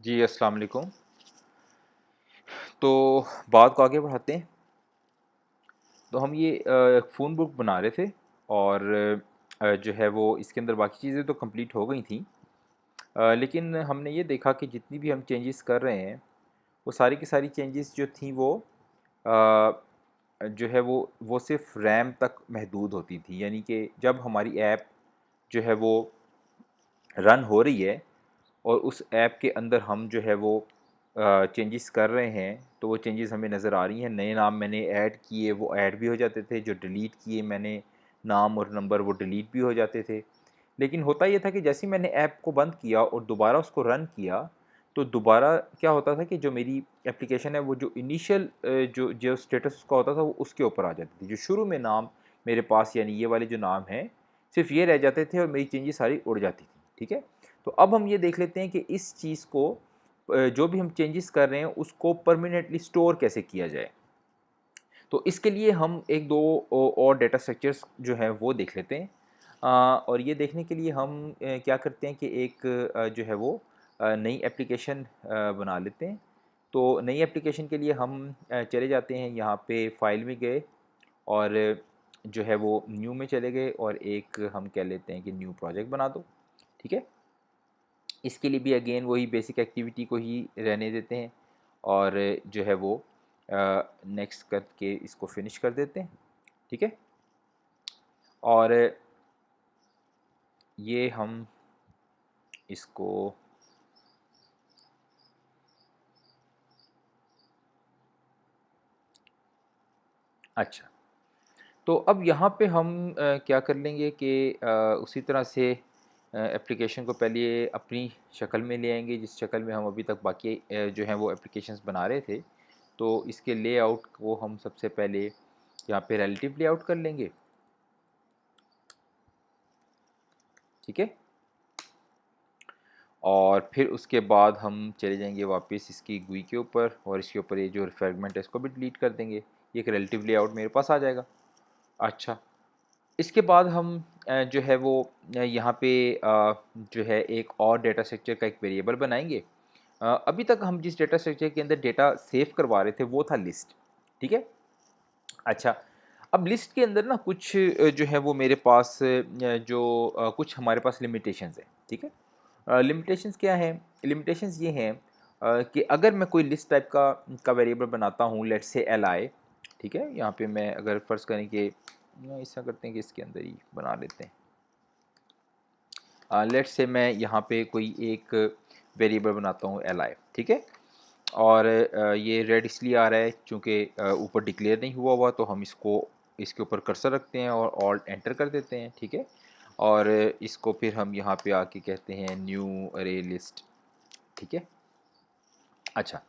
जी, अस्सलाम वालेकुम। तो बात को आगे बढ़ाते हैं। तो हम ये फ़ोन बुक बना रहे थे और जो है वो इसके अंदर बाकी चीज़ें तो कंप्लीट हो गई थी। लेकिन हमने ये देखा कि जितनी भी हम चेंजेस कर रहे हैं, वो सारी की सारी चेंजेस जो थी वो अ, जो है वो सिर्फ़ रैम तक महदूद होती थी। यानी कि जब हमारी ऐप जो है वो रन हो रही है और उस ऐप के अंदर हम जो है वो चेंजेस कर रहे हैं, तो वो चेंजेस हमें नज़र आ रही हैं। नए नाम मैंने ऐड किए, वो ऐड भी हो जाते थे। जो डिलीट किए मैंने नाम और नंबर, वो डिलीट भी हो जाते थे। लेकिन होता ये था कि जैसे ही मैंने ऐप को बंद किया और दोबारा उसको रन किया, तो दोबारा क्या होता था कि जो मेरी एप्लीकेशन है, वो जो इनिशियल जो जो स्टेटस उसका होता था, वो उसके ऊपर आ जाती थी। जो शुरू में नाम मेरे पास यानी ये वाले जो नाम हैं, सिर्फ़ ये रह जाते थे और मेरी चेंजेस सारी उड़ जाती थी। ठीक है? तो अब हम ये देख लेते हैं कि इस चीज़ को जो भी हम चेंजेस कर रहे हैं उसको परमानेंटली स्टोर कैसे किया जाए। तो इसके लिए हम 1-2 और डेटा स्ट्रक्चर्स जो हैं वो देख लेते हैं। और ये देखने के लिए हम क्या करते हैं कि एक जो है वो नई एप्लीकेशन बना लेते हैं। तो नई एप्लीकेशन के लिए हम चले जाते हैं, यहाँ पे फ़ाइल में गए और जो है वो न्यू में चले गए और एक हम कह लेते हैं कि न्यू प्रोजेक्ट बना दो। ठीक है? इसके लिए भी अगेन वही बेसिक एक्टिविटी को ही रहने देते हैं और जो है वो नेक्स्ट करके इसको फिनिश कर देते हैं। ठीक है? और ये हम इसको अच्छा, तो अब यहाँ पे हम क्या कर लेंगे कि उसी तरह से एप्लीकेशन को पहले अपनी शक्ल में ले आएंगे, जिस शक्ल में हम अभी तक बाकी जो हैं वो एप्लीकेशंस बना रहे थे। तो इसके लेआउट को हम सबसे पहले यहाँ पे रिलेटिव लेआउट कर लेंगे। ठीक है? और फिर उसके बाद हम चले जाएंगे वापस इसकी गुई के ऊपर और इसके ऊपर ये जो फ्रेगमेंट है इसको भी डिलीट कर देंगे। ये एक रिलेटिव लेआउट मेरे पास आ जाएगा। अच्छा, इसके बाद हम जो है वो यहाँ पे जो है एक और डेटा स्ट्रक्चर का एक वेरिएबल बनाएंगे। अभी तक हम जिस डेटा स्ट्रक्चर के अंदर डेटा सेव करवा रहे थे वो था लिस्ट। ठीक है? अच्छा, अब लिस्ट के अंदर ना कुछ जो है वो मेरे पास जो कुछ हमारे पास लिमिटेशंस हैं। ठीक है? लिमिटेशंस क्या हैं? लिमिटेशंस ये हैं कि अगर मैं कोई लिस्ट टाइप का वेरिएबल बनाता हूँ, लेट्स से li। ठीक है? यहाँ पे मैं अगर फ़र्ज़ करें कि ऐसा करते हैं कि इसके अंदर ही बना लेते हैं। लेट्स से मैं यहाँ पे कोई एक वेरिएबल बनाता हूँ li। ठीक है? और ये रेड इसलिए आ रहा है चूँकि ऊपर डिक्लेयर नहीं हुआ तो हम इसको इसके ऊपर कर्सर रखते हैं और ऑल्ट एंटर कर देते हैं। ठीक है? और इसको फिर हम यहाँ पे आके कहते हैं न्यू अरे लिस्ट। ठीक है? अच्छा,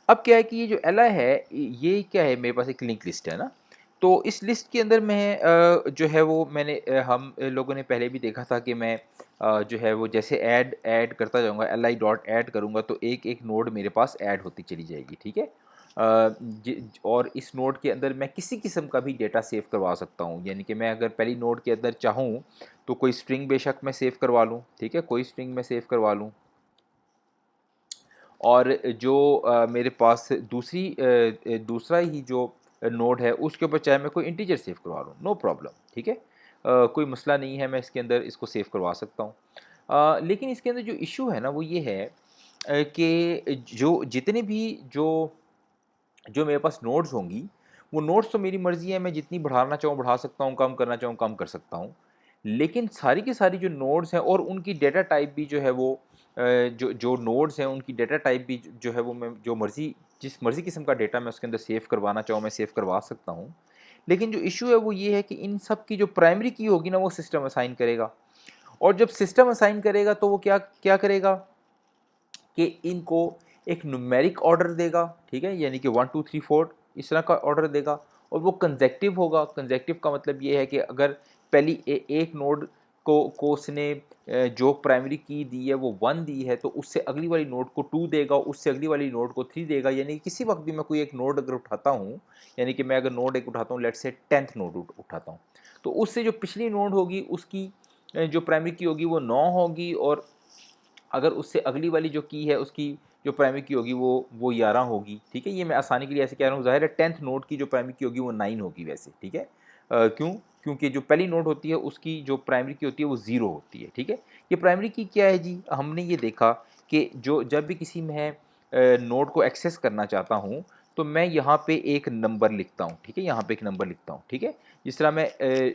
अब क्या है कि ये जो li है, ये क्या है, मेरे पास एक लिंक लिस्ट है ना। तो इस लिस्ट के अंदर मैं जो है वो मैंने हम लोगों ने पहले भी देखा था कि मैं जो है वो जैसे ऐड ऐड करता जाऊँगा, li डॉट ऐड करूँगा तो एक एक नोड मेरे पास ऐड होती चली जाएगी। ठीक है? और इस नोड के अंदर मैं किसी किस्म का भी डेटा सेव करवा सकता हूँ। यानी कि मैं अगर पहली नोड के अंदर चाहूँ तो कोई स्ट्रिंग बेशक मैं सेव करवा लूँ। ठीक है? कोई स्ट्रिंग मैं सेव करवा लूँ। और जो मेरे पास दूसरा ही जो नोड है उसके ऊपर चाहे मैं कोई इंटीजर सेव करवा लूँ, नो प्रॉब्लम। ठीक है? कोई मसला नहीं है, मैं इसके अंदर इसको सेव करवा सकता हूँ। लेकिन इसके अंदर जो इशू है ना वो ये है कि जो जितने भी जो जो मेरे पास नोड्स होंगी, वो नोड्स तो मेरी मर्ज़ी है, मैं जितनी बढ़ाना चाहूँ बढ़ा सकता हूँ, कम करना चाहूँ कम कर सकता हूँ। लेकिन सारी की सारी जो नोड्स हैं और उनकी डेटा टाइप भी जो है वो जो जो नोड्स हैं उनकी डेटा टाइप भी जो है वो मैं जो मर्ज़ी जिस मर्ज़ी किस्म का डेटा मैं उसके अंदर सेव करवाना चाहूँ मैं सेव करवा सकता हूँ। लेकिन जो इश्यू है वो ये है कि इन सब की जो प्राइमरी की होगी ना वो सिस्टम असाइन करेगा। और जब सिस्टम असाइन करेगा तो वो क्या क्या करेगा कि इनको एक न्यूमेरिक ऑर्डर देगा। ठीक है? यानी कि 1 2 3 4 इस तरह का ऑर्डर देगा और वो कंसेक्टिव होगा। कंसेक्टिव का मतलब ये है कि अगर पहली एक नोड को उसने जो प्राइमरी की दी है वो 1 दी है तो उससे अगली वाली नोड को 2 देगा, उससे अगली वाली नोड को 3 देगा। यानी किसी वक्त भी मैं कोई एक नोड अगर उठाता हूँ, यानी कि मैं अगर नोड एक उठाता हूँ, लेट्स से 10th नोड उठाता हूँ, तो उससे जो पिछली नोड होगी उसकी जो प्राइमरी की होगी वो 9 होगी और अगर उससे अगली वाली जो की है उसकी जो प्राइमरी की होगी वो 11 होगी, ठीक है। ये मैं आसानी के लिए ऐसे कह रहा हूँ, ज़ाहिर है 10th नोड की जो प्राइमरी की होगी वो 9 होगी वैसे, ठीक है। क्यों? क्योंकि जो पहली नोड होती है उसकी जो प्राइमरी की होती है वो 0 होती है, ठीक है। ये प्राइमरी की क्या है जी? हमने ये देखा कि जो जब भी किसी मैं नोड को एक्सेस करना चाहता हूँ, तो मैं यहाँ पे एक नंबर लिखता हूँ, ठीक है। यहाँ पे एक नंबर लिखता हूँ, ठीक है। जिस तरह मैं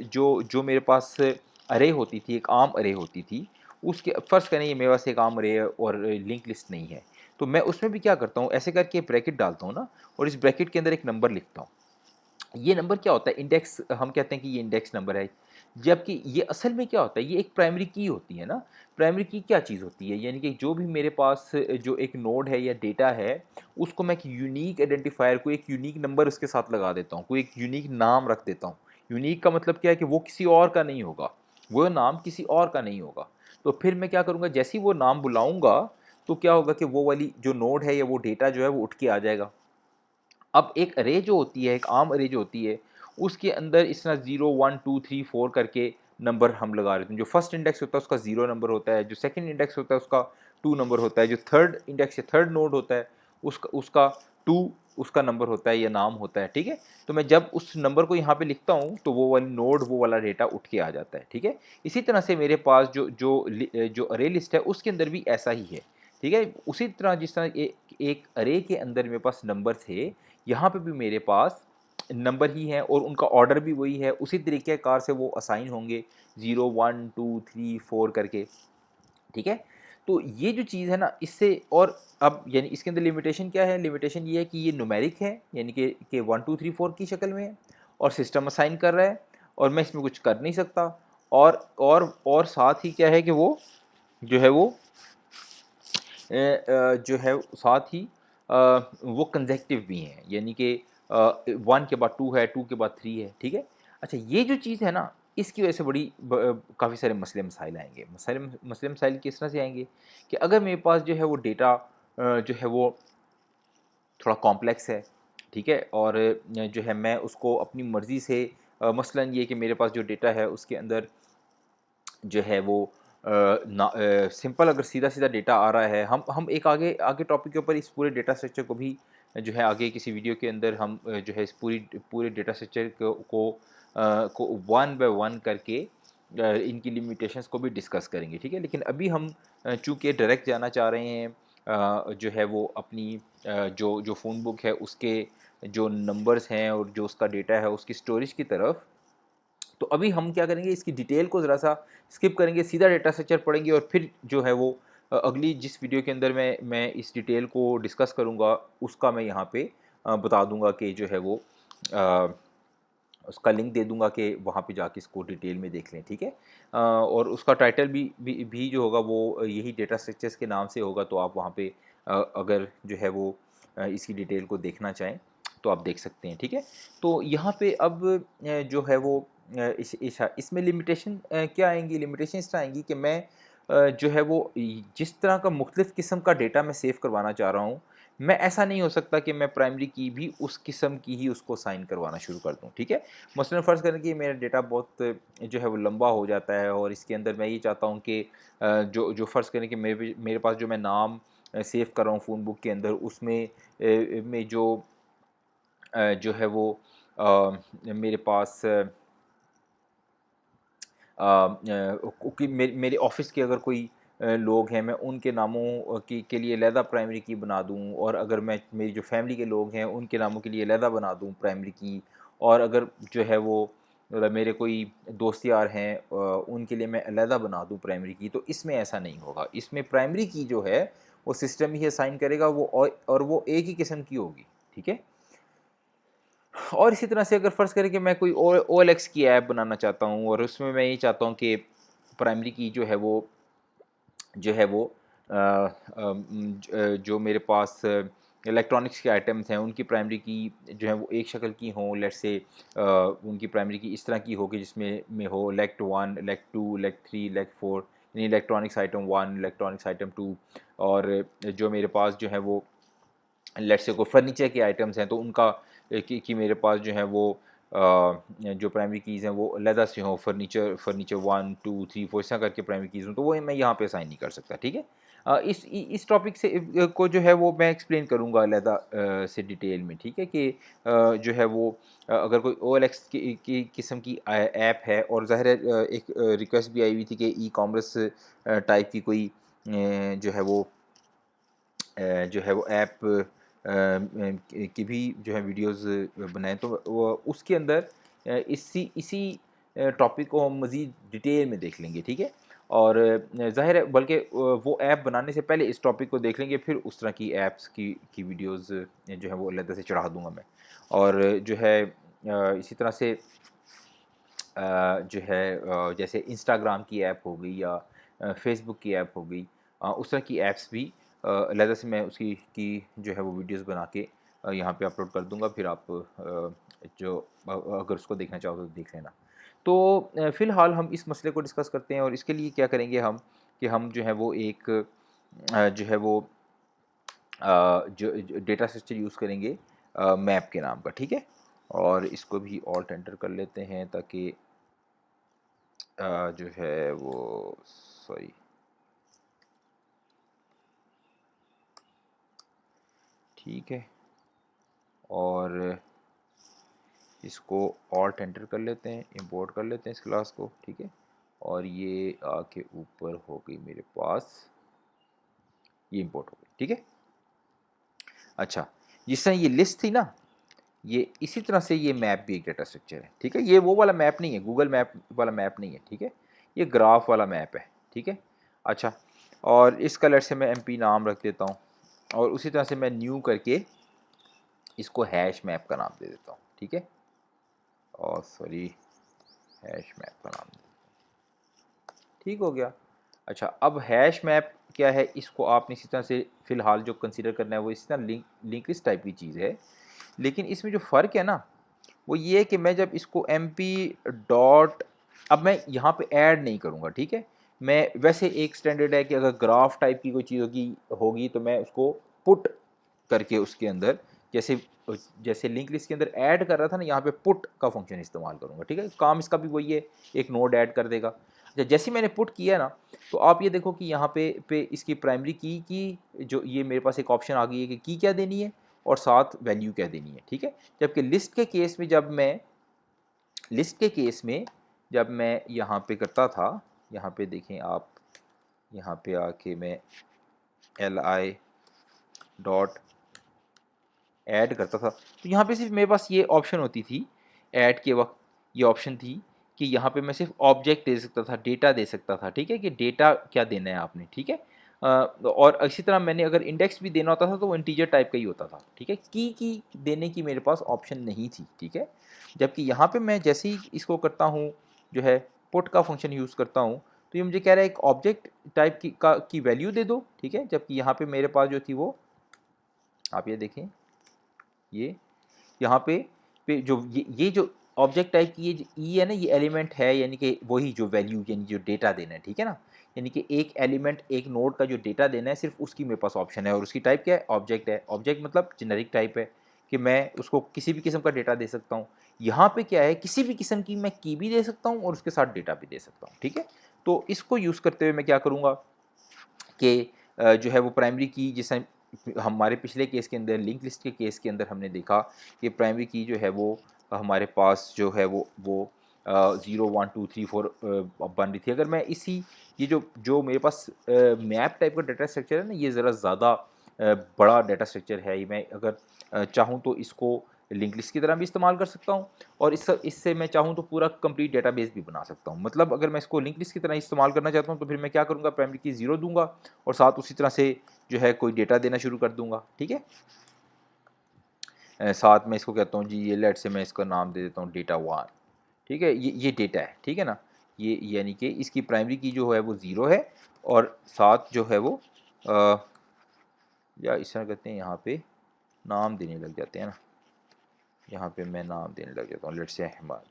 जो जो मेरे पास अरे होती थी, एक आम अरे होती थी, उसके फ़र्ज़ करें ये मेरे पास एक आम अरे है और लिंक लिस्ट नहीं है, तो मैं उसमें भी क्या करता हूँ, ऐसे करके ब्रैकेट डालता हूँ ना, और इस ब्रैकेट के अंदर एक नंबर लिखता हूँ। ये नंबर क्या होता है? इंडेक्स, हम कहते हैं कि ये इंडेक्स नंबर है। जबकि ये असल में क्या होता है? ये एक प्राइमरी की होती है ना। प्राइमरी की क्या चीज़ होती है? यानी कि जो भी मेरे पास जो एक नोड है या डेटा है, उसको मैं एक यूनीक आइडेंटिफायर, कोई एक यूनीक नंबर उसके साथ लगा देता हूँ, कोई एक यूनीक नाम रख देता हूँ। यूनीक का मतलब क्या है कि वो किसी और का नहीं होगा, वो नाम किसी और का नहीं होगा। तो फिर मैं क्या करूँगा, जैसे ही वो नाम बुलाऊँगा, तो क्या होगा कि वो वाली जो नोड है या वो डेटा जो है वो उठ के आ जाएगा। अब एक अरे जो होती है, एक आम अरे जो होती है, उसके अंदर इस तरह 0, 1, 2, 3, 4 करके नंबर हम लगा रहे थे। जो फर्स्ट इंडेक्स होता है उसका 0 नंबर होता है, जो सेकंड इंडेक्स होता है उसका 2 नंबर होता है, जो थर्ड इंडेक्स या थर्ड नोड होता है उसका उसका 2 उसका नंबर होता है या नाम होता है, ठीक है। तो मैं जब उस नंबर को यहाँ पे लिखता हूँ तो वो वाली नोड, वो वाला डेटा उठ के आ जाता है, ठीक है। इसी तरह से मेरे पास जो अरे लिस्ट है उसके अंदर भी ऐसा ही है, ठीक है। उसी तरह जिस तरह एक अरे के अंदर मेरे पास नंबर थे, यहाँ पे भी मेरे पास नंबर ही हैं और उनका ऑर्डर भी वही है, उसी तरीके कार से वो असाइन होंगे 0, 1, 2, 3, 4 करके, ठीक है। तो ये जो चीज़ है ना, इससे और अब यानी इसके अंदर लिमिटेशन क्या है? लिमिटेशन ये है कि ये न्यूमेरिक है, यानी कि 1, 2, 3, 4 की शक्ल में है और सिस्टम असाइन कर रहा है और मैं इसमें कुछ कर नहीं सकता। और साथ ही क्या है कि वो जो है वो जो है साथ ही वो कंसेक्टिव भी हैं, यानी कि 1 के बाद 2 है, 2 के बाद 3 है, ठीक है। अच्छा, ये जो चीज़ है ना, इसकी वजह से बड़ी काफ़ी सारे मसले मसाइल आएंगे। मसले मसाइल किस तरह से आएंगे कि अगर मेरे पास जो है वो डेटा जो है वो थोड़ा कॉम्प्लेक्स है, ठीक है। और जो है मैं उसको अपनी मर्ज़ी से मसलन ये कि मेरे पास जो डेटा है उसके अंदर जो है वो सिंपल अगर सीधा-सीधा डेटा आ रहा है, हम एक आगे आगे टॉपिक के ऊपर इस पूरे डेटा स्ट्रक्चर को भी जो है आगे किसी वीडियो के अंदर हम जो है इस पूरे डेटा स्ट्रक्चर को वन बाय वन करके इनकी लिमिटेशंस को भी डिस्कस करेंगे, ठीक है। लेकिन अभी हम चूँकि डायरेक्ट जाना चाह रहे हैं जो है वो अपनी जो जो फ़ोन बुक है उसके जो नंबर्स हैं और जो उसका डेटा है उसकी स्टोरेज की तरफ, तो अभी हम क्या करेंगे, इसकी डिटेल को ज़रा-सा स्किप करेंगे, सीधा डेटा स्ट्रक्चर पढ़ेंगे और फिर जो है वो अगली जिस वीडियो के अंदर मैं इस डिटेल को डिस्कस करूँगा, उसका मैं यहाँ पे बता दूँगा कि जो है वो अ, उसका लिंक दे दूँगा कि वहाँ पे जाके इसको डिटेल में देख लें, ठीक है। और उसका टाइटल भी जो होगा वो यही डेटा स्ट्रक्चर्स के नाम से होगा, तो आप वहाँ पे अगर जो है वो इसकी डिटेल को देखना चाहें, तो आप देख सकते हैं, ठीक है। तो यहाँ पे अब जो है वो इसमें लिमिटेशन क्या आएँगी? लिमिटेशन इस तरह आएँगी कि मैं जो है वो जिस तरह का मुख्तलिफ़ किस्म का डेटा मैं सेव करवाना चाह रहा हूँ, मैं ऐसा नहीं हो सकता कि मैं प्राइमरी की भी उस किस्म की ही उसको साइन करवाना शुरू कर दूँ, ठीक है। मसलन फ़र्ज़ करें कि मेरा डेटा बहुत जो है वो लंबा हो जाता है और इसके अंदर मैं ये चाहता हूँ कि जो फ़र्ज़ करें कि मेरे पास जो मैं नाम सेव कर रहा हूँ फ़ोन बुक के अंदर, उसमें में जो है वो मेरे पास कि मेरे ऑफ़िस के अगर कोई लोग हैं, मैं उनके नामों के लिए अलहदा प्राइमरी की बना दूँ, और अगर मैं मेरी जो फ़ैमिली के लोग हैं उनके नामों के लिए अलहदा बना दूँ प्राइमरी की, और अगर जो है वो मतलब मेरे कोई दोस्त यार हैं उनके लिए मैं अलहदा बना दूँ प्राइमरी की, तो इसमें ऐसा नहीं होगा। इसमें प्राइमरी की जो है वो सिस्टम ही असाइन करेगा, वो और वो एक ही किस्म की होगी, ठीक है। और इसी तरह से अगर फ़र्ज़ करें कि मैं कोई OLX की ऐप बनाना चाहता हूँ और उसमें मैं ये चाहता हूँ कि प्राइमरी की जो है वो जो मेरे पास इलेक्ट्रॉनिक्स के आइटम्स हैं उनकी प्राइमरी की जो है वो एक शक्ल की हों, लेट्स से उनकी प्राइमरी की इस तरह की हो कि जिसमें हो लेक्ट 1, लेक्ट 2, लेक्ट 3, लेक्ट 4, यानी इलेक्ट्रॉनिक्स आइटम 1, इलेक्ट्रॉनिक्स आइटम 2, और जो मेरे पास जो है वो लेट्स से कोई फर्नीचर के आइटम्स हैं तो उनका कि मेरे पास जो है वो जो प्राइमरी कीज़ हैं वो अलहदा से हों, फर्नीचर फर्नीचर 1, 2, 3, 4 इस तरह करके प्राइमरी कीज़ हों, तो वो मैं यहाँ पे असाइन नहीं कर सकता, ठीक है। इस टॉपिक से को जो है वो मैं एक्सप्लेन करूँगा अलहदा से डिटेल में, ठीक है कि जो है वो अगर कोई OLX की किस्म की ऐप है और ज़ाहिर है एक रिक्वेस्ट भी आई हुई थी कि ई कॉमर्स टाइप की कोई जो है वो जो है वो ऐप की भी जो है वीडियोस बनाएं, तो वो उसके अंदर इसी इसी टॉपिक को हम मज़ीद डिटेल में देख लेंगे, ठीक है। और ज़ाहिर है बल्कि वो ऐप बनाने से पहले इस टॉपिक को देख लेंगे, फिर उस तरह की ऐप्स की वीडियोस जो है वो अलग से चढ़ा दूंगा मैं। और जो है इसी तरह से जो है जैसे इंस्टाग्राम की ऐप हो गई या फेसबुक की ऐप हो गई, उस तरह की ऐप्स भी अलहदा से मैं उसकी की जो है वो वीडियोस बना के यहाँ पे अपलोड कर दूँगा। फिर आप जो अगर उसको देखना चाहो तो देख लेना। तो फ़िलहाल हम इस मसले को डिस्कस करते हैं और इसके लिए क्या करेंगे हम कि हम जो है वो एक जो है वो जो डेटा स्ट्रक्चर यूज़ करेंगे मैप के नाम का, ठीक है। और इसको भी ऑल्ट एंटर कर लेते हैं ताकि जो है वो सॉरी ठीक है। और इसको ऑल्ट एंटर कर लेते हैं, इंपोर्ट कर लेते हैं इस क्लास को, ठीक है। और ये आके ऊपर हो गई मेरे पास, ये इंपोर्ट हो गई, ठीक है। अच्छा, जिस तरह ये लिस्ट थी ना, ये इसी तरह से ये मैप भी एक डेटा स्ट्रक्चर है, ठीक है। ये वो वाला मैप नहीं है, गूगल मैप वाला मैप नहीं है, ठीक है। ये ग्राफ वाला मैप है, ठीक है। अच्छा, और इस कलर से मैं MP नाम रख देता हूँ और उसी तरह से मैं न्यू करके इसको हैश मैप का नाम दे देता हूँ, ठीक है। और सॉरी, हैश मैप का नाम, ठीक हो गया। अच्छा, अब हैश मैप क्या है, इसको आपने इसी तरह से फ़िलहाल जो कंसीडर करना है वो इस तरह लिंक लिस्ट टाइप की चीज़ है। लेकिन इसमें जो फ़र्क है ना, वो ये है कि मैं जब इसको MP डॉट, अब मैं यहाँ पे ऐड नहीं करूँगा, ठीक है। मैं वैसे एक स्टैंडर्ड है कि अगर ग्राफ टाइप की कोई चीज़ होगी तो मैं उसको पुट करके उसके अंदर, जैसे जैसे लिंक लिस्ट के अंदर ऐड कर रहा था ना, यहाँ पे पुट का फंक्शन इस्तेमाल करूँगा, ठीक है। काम इसका भी वही है, एक नोड ऐड कर देगा। अच्छा, जैसे मैंने पुट किया ना, तो आप ये देखो कि यहाँ पे इसकी प्राइमरी की जो ये मेरे पास एक ऑप्शन आ गई है कि की क्या देनी है और साथ वैल्यू क्या देनी है, ठीक है। जबकि लिस्ट के केस में जब मैं यहाँ पे करता था, यहाँ पे देखें आप, यहाँ पे आके मैं li डॉट ऐड करता था, तो यहाँ पे सिर्फ मेरे पास ये ऑप्शन होती थी ऐड के वक्त, ये ऑप्शन थी कि यहाँ पे मैं सिर्फ ऑब्जेक्ट दे सकता था, डेटा दे सकता था, ठीक है, कि डेटा क्या देना है आपने, ठीक है। और इसी तरह मैंने अगर इंडेक्स भी देना होता था तो वो इंटीजर टाइप का ही होता था, ठीक है। की देने की मेरे पास ऑप्शन नहीं थी, ठीक है। जबकि यहाँ पे मैं जैसे ही इसको करता हूँ, जो है पुट का फंक्शन यूज़ करता हूँ, तो ये मुझे कह रहा है एक ऑब्जेक्ट टाइप की वैल्यू दे दो, ठीक है। जबकि यहाँ पे मेरे पास जो थी वो, आप ये देखें, ये यहाँ पे जो ये जो ऑब्जेक्ट टाइप की ये जो ई है ना, ये एलिमेंट है, यानी कि वही जो वैल्यू यानी जो डेटा देना है, ठीक है ना। यानी कि एक एलिमेंट, एक नोड का जो डेटा देना है, सिर्फ उसकी मेरे पास ऑप्शन है और उसकी टाइप क्या है, ऑब्जेक्ट है। ऑब्जेक्ट मतलब जेनेरिक टाइप है कि मैं उसको किसी भी किस्म का डेटा दे सकता हूँ। यहाँ पे क्या है, किसी भी किस्म की मैं की भी दे सकता हूँ और उसके साथ डेटा भी दे सकता हूँ, ठीक है। तो इसको यूज़ करते हुए मैं क्या करूँगा कि जो है वो प्राइमरी की, जैसे हमारे पिछले केस के अंदर, लिंक लिस्ट के केस के अंदर हमने देखा कि प्राइमरी की जो है वो हमारे पास जो है वो 0 1 2 3 4 बन रही थी। अगर मैं इसी ये जो मेरे पास मैप टाइप का डाटा स्ट्रक्चर है ना, ये ज़रा ज़्यादा बड़ा डाटा स्ट्रक्चर है। ये मैं अगर चाहूँ तो इसको लिंक लिस्ट की तरह भी इस्तेमाल कर सकता हूँ और इससे मैं चाहूँ तो पूरा कंप्लीट डेटाबेस भी बना सकता हूँ। मतलब अगर मैं इसको लिंक लिस्ट की तरह इस्तेमाल करना चाहता हूँ तो फिर मैं क्या करूँगा, प्राइमरी की 0 दूंगा और साथ उसी तरह से जो है कोई डेटा देना शुरू कर दूंगा, ठीक है। साथ में इसको कहता हूँ जी, ये लेट से मैं इसका नाम दे देता हूँ डेटा 1, ठीक है। ये डेटा है, ठीक है ना। ये यानी कि इसकी प्राइमरी की जो है वो 0 है और साथ जो है वो या इस तरह कहते हैं, यहाँ पे नाम देने लग जाते हैं ना, यहाँ पे मैं नाम देने लग जाता हूँ, लेट्स से अहमद,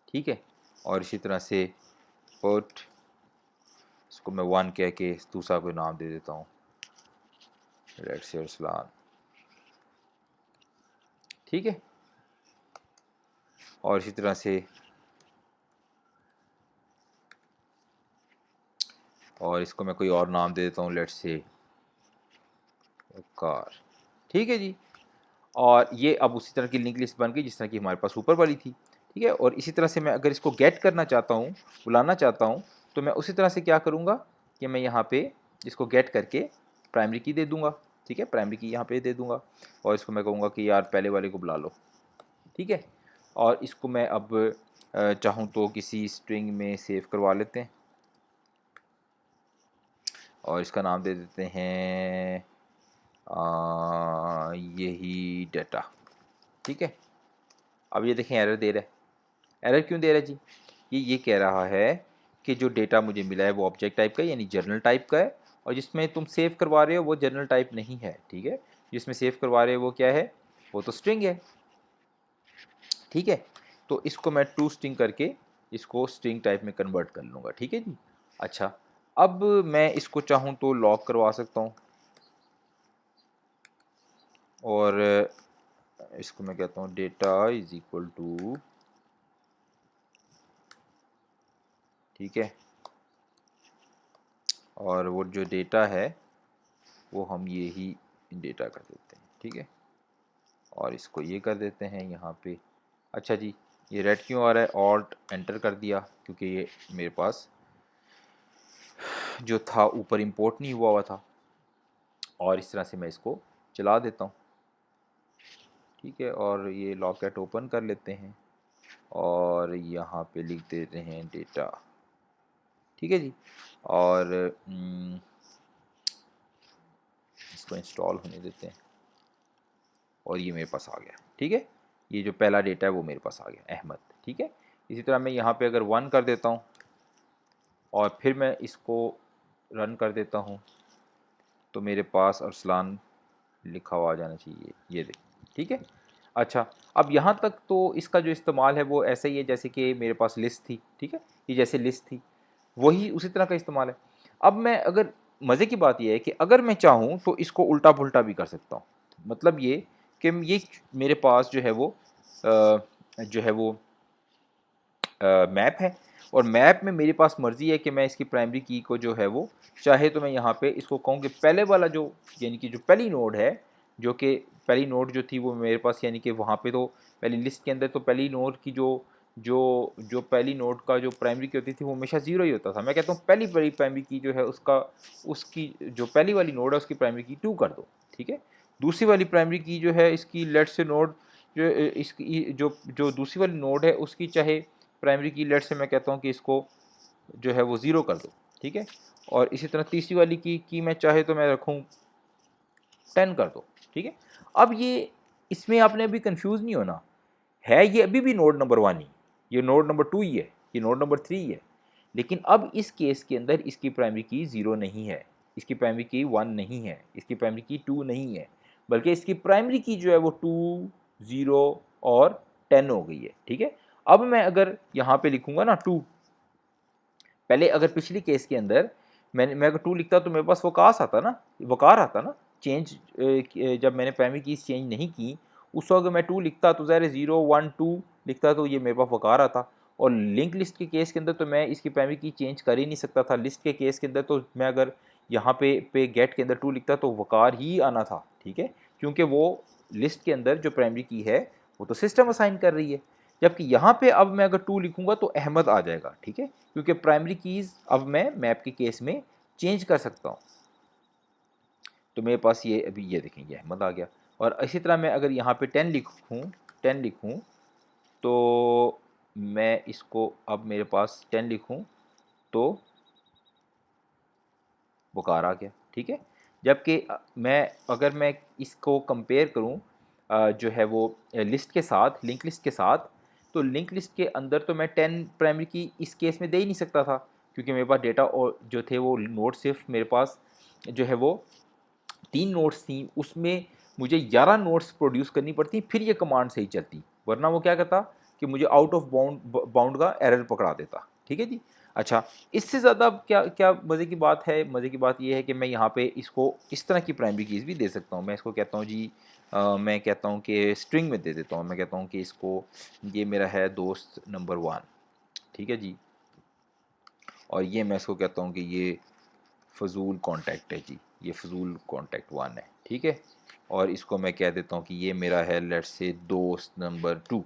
ठीक है। और इसी तरह से पुट, इसको मैं 1 कह के दूसरा कोई नाम दे देता हूँ, लेट्स से अरसलान, ठीक है। और इसी तरह से और इसको मैं कोई और नाम दे देता हूँ, लेट्स से कार। ठीक है जी। और ये अब उसी तरह की लिंक लिस्ट बन गई जिस तरह की हमारे पास ऊपर वाली थी। ठीक है, और इसी तरह से मैं अगर इसको गेट करना चाहता हूँ, बुलाना चाहता हूँ, तो मैं उसी तरह से क्या करूँगा कि मैं यहाँ पे इसको गेट करके प्राइमरी की दे दूँगा। ठीक है, प्राइमरी की यहाँ पे दे दूँगा और इसको मैं कहूँगा कि यार पहले वाले को बुला लो। ठीक है, और इसको मैं अब चाहूँ तो किसी स्ट्रिंग में सेव करवा लेते हैं और इसका नाम दे देते हैं यही डेटा। ठीक है, अब ये देखें एरर दे रहा है। एरर क्यों दे रहा है जी? ये कह रहा है कि जो डेटा मुझे मिला है वो ऑब्जेक्ट टाइप का है, यानी जर्नल टाइप का है, और जिसमें तुम सेव करवा रहे हो वो जर्नल टाइप नहीं है। ठीक है, जिसमें सेव करवा रहे हो वो क्या है? वो तो स्ट्रिंग है। ठीक है, तो इसको मैं टू स्ट्रिंग करके इसको स्ट्रिंग टाइप में कन्वर्ट कर लूँगा। ठीक है जी। अच्छा, अब मैं इसको चाहूँ तो लॉक करवा सकता हूँ और इसको मैं कहता हूँ डेटा इज इक्वल टू, ठीक है, और वो जो डेटा है वो हम ये ही डेटा कर देते हैं। ठीक है, और इसको ये कर देते हैं यहाँ पे। अच्छा जी, ये रेड क्यों आ रहा है? ऑल्ट एंटर कर दिया क्योंकि ये मेरे पास जो था ऊपर इंपोर्ट नहीं हुआ था, और इस तरह से मैं इसको चला देता हूँ। ठीक है, और ये लॉकेट ओपन कर लेते हैं और यहाँ पे लिख देते हैं डेटा। ठीक है जी, और इसको इंस्टॉल होने देते हैं और ये मेरे पास आ गया। ठीक है, ये जो पहला डेटा है वो मेरे पास आ गया, अहमद। ठीक है, इसी तरह मैं यहाँ पे अगर 1 कर देता हूँ और फिर मैं इसको रन कर देता हूँ तो मेरे पास अरसलान लिखा हुआ आ जाना चाहिए, ये देख। ठीक है, अच्छा, अब यहाँ तक तो इसका जो इस्तेमाल है वो ऐसे ही है जैसे कि मेरे पास लिस्ट थी। ठीक है, ये जैसे लिस्ट थी वही उसी तरह का इस्तेमाल है। अब मैं अगर, मज़े की बात यह है कि अगर मैं चाहूँ तो इसको उल्टा पुल्टा भी कर सकता हूँ। मतलब ये कि ये मेरे पास जो है वो मैप है, और मैप में मेरे पास मर्ज़ी है कि मैं इसकी प्राइमरी की को जो है वो चाहे तो मैं यहाँ पे इसको कहूँ कि पहले वाला जो, यानी कि जो पहली नोड है, जो कि पहली नोड जो थी वो मेरे पास, यानी कि वहाँ पे तो पहली लिस्ट के अंदर तो पहली नोड की जो जो जो पहली नोड का जो प्राइमरी की होती थी वो हमेशा ज़ीरो ही होता था। मैं कहता हूँ पहली पहली प्राइमरी की जो है उसका, उसकी जो पहली वाली नोड है उसकी प्राइमरी की 2 कर दो। ठीक है, दूसरी वाली प्राइमरी की जो है इसकी लेट्स से नोड जो इसकी जो जो दूसरी वाली नोड है उसकी चाहे प्राइमरी की लेट से मैं कहता हूँ कि इसको जो है वो 0 कर दो। ठीक है, और इसी तरह तीसरी वाली की मैं चाहे तो मैं रखूँ 10 कर दो। ठीक है, अब ये इसमें आपने अभी कंफ्यूज नहीं होना है, ये अभी भी नोड नंबर 1 ही, ये नोड नंबर 2 ही है, ये नोड नंबर 3 ही है, लेकिन अब इस केस के अंदर इसकी प्राइमरी की 0 नहीं है, इसकी प्राइमरी की 1 नहीं है, इसकी प्राइमरी की 2 नहीं है, बल्कि इसकी प्राइमरी की जो है वो 2, 0 और 10 हो गई है। ठीक है, अब मैं अगर यहाँ पे लिखूंगा ना 2, पहले अगर पिछली केस के अंदर मैं अगर 2 लिखता तो मेरे पास वकास आता ना, वकार आता ना, चेंज जब मैंने प्राइमरी कीज चेंज नहीं की उस वक्त अगर मैं 2 लिखता तो ज़ाहिर 0, 1, 2 लिखता तो ये मेरे पास वकार आता। और लिंक लिस्ट के केस के अंदर तो मैं इसकी प्राइमरी की चेंज कर ही नहीं सकता था। लिस्ट के केस के अंदर तो मैं अगर यहाँ पे गेट के अंदर 2 लिखता तो वकार ही आना था। ठीक है, क्योंकि वो लिस्ट के अंदर जो प्राइमरी की है वो तो सिस्टम असाइन कर रही है, जबकि यहाँ पे अब मैं अगर 2 लिखूंगा तो अहमद आ जाएगा। ठीक है, क्योंकि प्राइमरी कीज़ अब मैं मैप के केस में चेंज कर सकता हूँ। तो मेरे पास ये अभी ये देखें ये अहमद आ गया। और इसी तरह मैं अगर यहाँ पे 10 लिखूँ तो मैं इसको अब मेरे पास 10 लिखूँ तो बुखार आ गया। ठीक है, जबकि मैं इसको कंपेयर करूँ जो है वो लिस्ट के साथ, लिंक लिस्ट के साथ, तो लिंक लिस्ट के अंदर तो मैं 10 प्राइमरी की इस केस में दे ही नहीं सकता था, क्योंकि मेरे पास डेटा और जो थे वो नोट सिर्फ मेरे पास जो है वो 3 नोट्स थी, उसमें मुझे 11 नोट्स प्रोड्यूस करनी पड़ती, फिर ये कमांड सही चलती, वरना वो क्या करता कि मुझे आउट ऑफ बाउंड का एरर पकड़ा देता। ठीक है जी। अच्छा, इससे ज़्यादा क्या क्या मज़े की बात है? मज़े की बात ये है कि मैं यहाँ पे इसको इस तरह की प्राइमरी कीज़ भी दे सकता हूँ। मैं इसको कहता हूँ जी मैं कहता हूँ कि स्ट्रिंग में दे देता हूँ। मैं कहता हूँ कि इसको, ये मेरा है दोस्त नंबर 1। ठीक है जी, और ये मैं इसको कहता हूँ कि ये फ़ज़ूल कॉन्टैक्ट है जी, ये फ़ज़ूल कॉन्टैक्ट 1 है, ठीक है। और इसको मैं कह देता हूँ कि ये मेरा है लेट्स से दोस्त नंबर 2,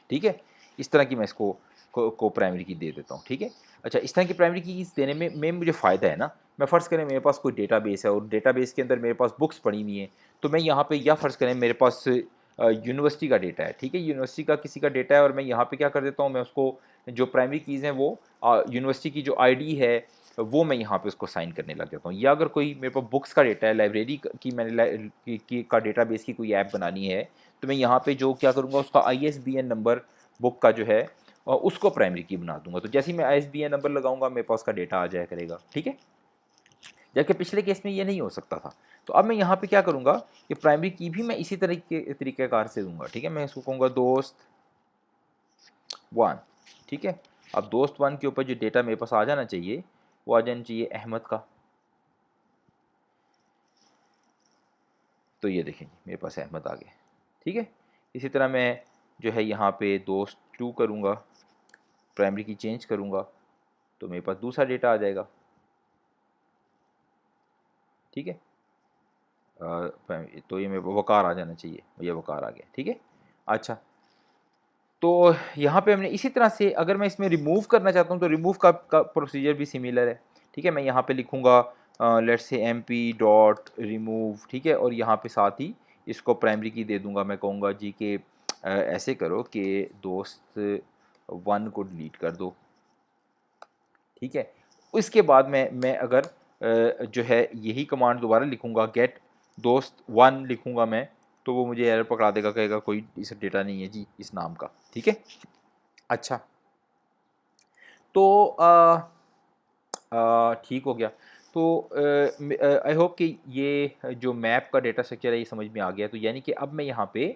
ठीक है। इस तरह की मैं इसको को प्राइमरी की दे देता हूँ, ठीक है। अच्छा, इस तरह की प्राइमरी कीज़ देने में मुझे फ़ायदा है ना। मैं फ़र्ज़ करें मेरे पास कोई डेटाबेस है और डेटाबेस के अंदर मेरे पास बुक्स पड़ी हुई हैं, तो मैं यहाँ पे, या फ़र्ज़ करें मेरे पास यूनिवर्सिटी का डेटा है, ठीक है। यूनिवर्सिटी का किसी का डेटा है और मैं यहाँ पे क्या कर देता हूँ, मैं उसको जो प्राइमरी कीज़ हैं वो यूनिवर्सिटी की जो आईडी है वो मैं यहाँ पे उसको साइन करने लग जाता हूँ। या अगर कोई मेरे पास बुक्स का डेटा है, लाइब्रेरी की मैंने का डेटाबेस की कोई ऐप बनानी है, तो मैं यहाँ पे जो क्या करूँगा, उसका ISBN नंबर बुक का जो है उसको प्राइमरी की बना दूंगा। तो जैसे ही मैं ISBN नंबर लगाऊंगा मेरे पास उसका डेटा आ जाया करेगा, ठीक है। जबकि पिछले केस में ये नहीं हो सकता था। तो अब मैं यहाँ पे क्या करूँगा कि प्राइमरी की भी मैं इसी तरीक़ेकार से दूंगा, ठीक है। मैं इसको कहूँगा दोस्त 1, ठीक है। अब दोस्त 1 के ऊपर जो डेटा मेरे पास आ जाना चाहिए वो आ जाना चाहिए अहमद का। तो ये देखें मेरे पास अहमद आ गया, ठीक है। इसी तरह मैं जो है यहाँ पे दोस्त 2 करूँगा, प्राइमरी की चेंज करूँगा, तो मेरे पास दूसरा डेटा आ जाएगा, ठीक है। तो ये मेरे को वकार आ जाना चाहिए, ये वकार आ गया, ठीक है। अच्छा, तो यहाँ पे हमने इसी तरह से, अगर मैं इसमें रिमूव करना चाहता हूँ तो रिमूव का प्रोसीजर भी सिमिलर है, ठीक है। मैं यहाँ पे लिखूँगा let's say MP dot remove, ठीक है। और यहाँ पे साथ ही इसको प्राइमरी की दे दूँगा। मैं कहूँगा जी कि ऐसे करो कि दोस्त 1 को डिलीट कर दो, ठीक है। उसके बाद मैं अगर जो है यही कमांड दोबारा लिखूँगा, गेट दोस्त 1 लिखूँगा मैं, तो वो मुझे एरर पकड़ा देगा, कहेगा कोई इस डेटा नहीं है जी इस नाम का, ठीक है। अच्छा, तो ठीक हो गया। तो आई होप कि ये जो मैप का डेटा स्ट्रक्चर है ये समझ में आ गया। तो यानी कि अब मैं यहाँ पे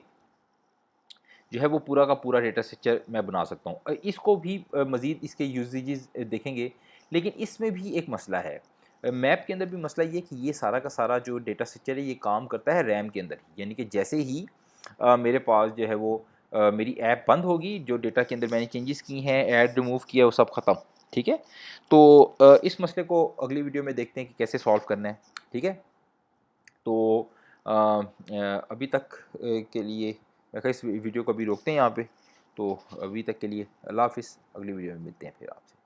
जो है वो पूरा का पूरा डेटा स्ट्रक्चर मैं बना सकता हूँ। इसको भी मज़ीद इसके यूसेजेस देखेंगे, लेकिन इसमें भी एक मसला है। मैप के अंदर भी मसला ये है कि ये सारा का सारा जो डेटा स्ट्रक्चर है ये काम करता है रैम के अंदर ही। यानी कि जैसे ही मेरे पास जो है वो मेरी ऐप बंद होगी, जो डेटा के अंदर मैंने चेंजेस की हैं, ऐड रिमूव किया, वो सब ख़त्म, ठीक है। तो इस मसले को अगली वीडियो में देखते हैं कि कैसे सॉल्व करना है, ठीक है। तो अभी तक के लिए मैं कहा इस वीडियो को अभी रोकते हैं यहाँ पे। तो अभी तक के लिए अल्लाह हाफ़िज़, अगली वीडियो में मिलते हैं फिर आपसे।